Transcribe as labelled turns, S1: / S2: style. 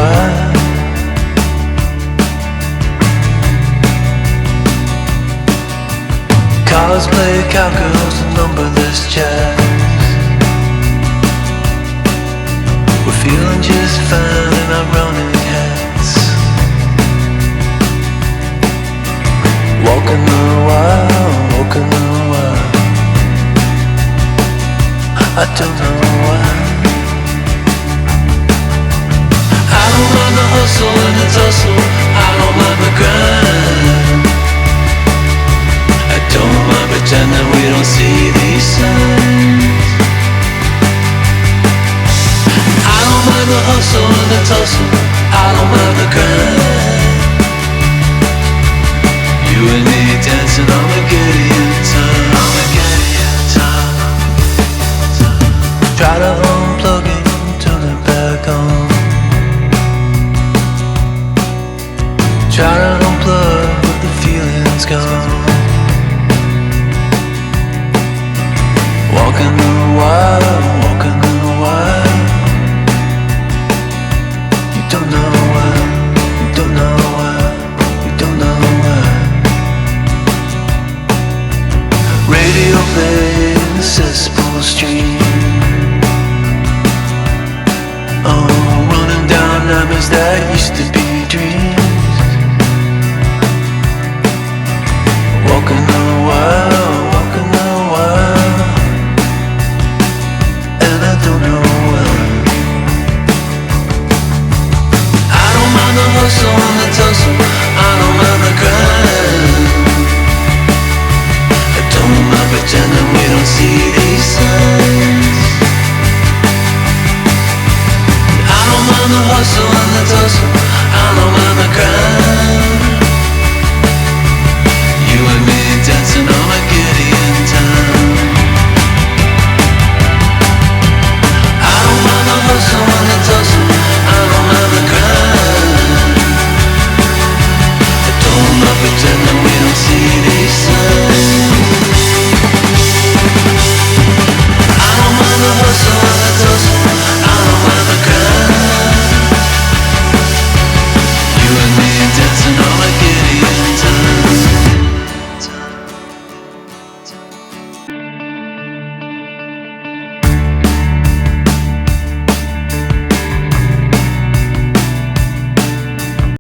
S1: why. Cosplay cowgirls and numberless chats. We're feeling just fine in our running hats. Walking the wild, walking the wild. I don't know why. I don't mind the hustle and the tussle. I don't mind the grind. I don't mind pretending we don't see these signs. I don't mind the hustle and the tussle. I don't mind the grind. You and me dancing on the Gideon time. On the Gideon time. Try to unplug it, turn it back on. Try to unplug, but the feeling's gone. Walking the wild, walking the wild. You don't know why, you don't know why, you don't know why. Radio play in the cesspool stream. Oh, running down nightmares that used to be dreams. Walking the wild, walking the wild. And I don't know why. I don't mind the hustle and the tussle. I don't mind the grind. I don't mind pretending we don't see these signs. I don't mind the hustle and the tussle. I don't mind